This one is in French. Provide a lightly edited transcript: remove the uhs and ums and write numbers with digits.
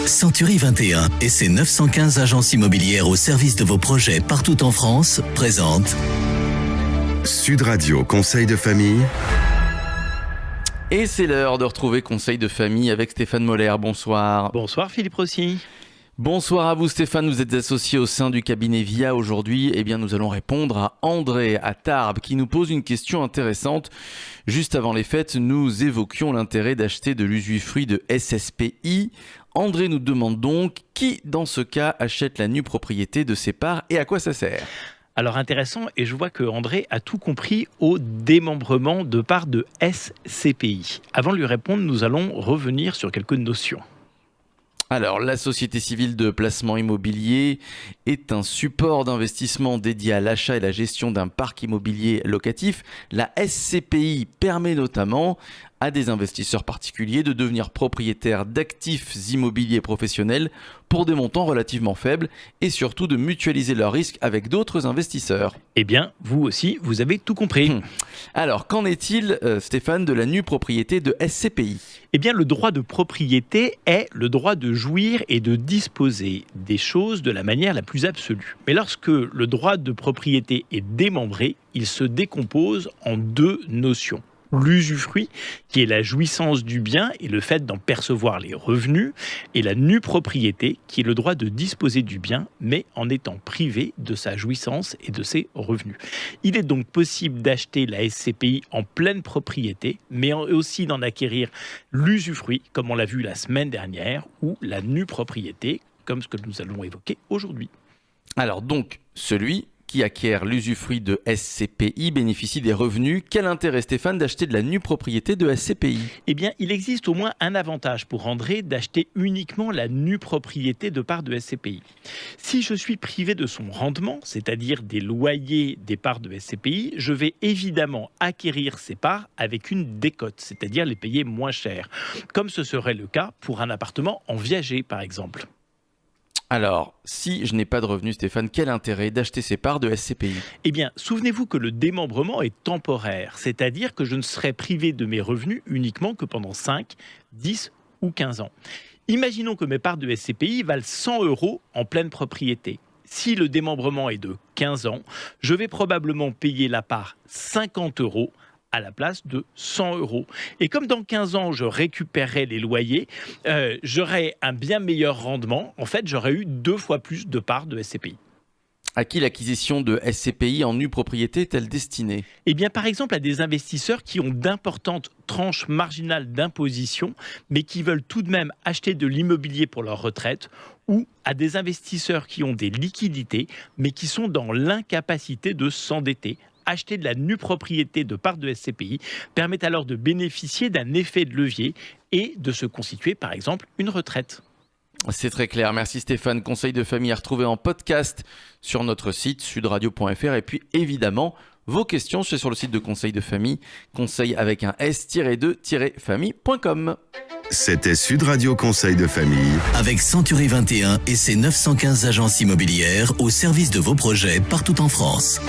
Century 21 et ses 915 agences immobilières au service de vos projets partout en France présentent Sud Radio Conseil de famille. Et c'est l'heure de retrouver Conseil de famille avec Stéphane Moller. Bonsoir. Bonsoir Philippe Rossi. Bonsoir à vous Stéphane, vous êtes associé au sein du cabinet VIA aujourd'hui. Nous allons répondre à André à Tarbes qui nous pose une question intéressante. Juste avant les fêtes, nous évoquions l'intérêt d'acheter de l'usufruit de SSPI. André nous demande donc qui dans ce cas achète la nue propriété de ses parts et à quoi ça sert ? Alors intéressant, et je vois que André a tout compris au démembrement de part de SCPI. Avant de lui répondre, nous allons revenir sur quelques notions. Alors, la société civile de placement immobilier est un support d'investissement dédié à l'achat et la gestion d'un parc immobilier locatif. La SCPI permet notamment à des investisseurs particuliers de devenir propriétaires d'actifs immobiliers professionnels pour des montants relativement faibles et surtout de mutualiser leurs risques avec d'autres investisseurs. Eh bien, vous aussi, vous avez tout compris. Alors, qu'en est-il, Stéphane, de la nue propriété de SCPI ? Eh bien, le droit de propriété est le droit de jouir et de disposer des choses de la manière la plus absolue. Mais lorsque le droit de propriété est démembré, il se décompose en deux notions. L'usufruit, qui est la jouissance du bien et le fait d'en percevoir les revenus, et la nue propriété, qui est le droit de disposer du bien, mais en étant privé de sa jouissance et de ses revenus. Il est donc possible d'acheter la SCPI en pleine propriété, mais aussi d'en acquérir l'usufruit, comme on l'a vu la semaine dernière, ou la nue propriété, comme ce que nous allons évoquer aujourd'hui. Alors donc, celui qui acquiert l'usufruit de SCPI bénéficie des revenus. Quel intérêt, Stéphane, d'acheter de la nue propriété de SCPI ? Eh bien, il existe au moins un avantage pour André d'acheter uniquement la nue propriété de part de SCPI. Si je suis privé de son rendement, c'est-à-dire des loyers des parts de SCPI, je vais évidemment acquérir ces parts avec une décote, c'est-à-dire les payer moins cher, comme ce serait le cas pour un appartement en viager, par exemple. Alors, si je n'ai pas de revenus, Stéphane, quel intérêt d'acheter ces parts de SCPI ? Eh bien, souvenez-vous que le démembrement est temporaire, c'est-à-dire que je ne serai privé de mes revenus uniquement que pendant 5, 10 ou 15 ans. Imaginons que mes parts de SCPI valent 100 € en pleine propriété. Si le démembrement est de 15 ans, je vais probablement payer la part 50 € à la place de 100 €. Et comme dans 15 ans, je récupérerai les loyers, j'aurai un bien meilleur rendement. En fait, j'aurais eu 2 fois plus de parts de SCPI. À qui l'acquisition de SCPI en nue propriété est-elle destinée ? Eh bien, par exemple, à des investisseurs qui ont d'importantes tranches marginales d'imposition, mais qui veulent tout de même acheter de l'immobilier pour leur retraite, ou à des investisseurs qui ont des liquidités, mais qui sont dans l'incapacité de s'endetter. Acheter de la nue propriété de part de SCPI permet alors de bénéficier d'un effet de levier et de se constituer, par exemple, une retraite. C'est très clair. Merci Stéphane. Conseil de famille à retrouver en podcast sur notre site sudradio.fr. Et puis évidemment, vos questions, c'est sur le site de Conseil de famille, conseil avec un s-2-famille.com. C'était Sud Radio Conseil de famille. avec Century 21 et ses 915 agences immobilières au service de vos projets partout en France.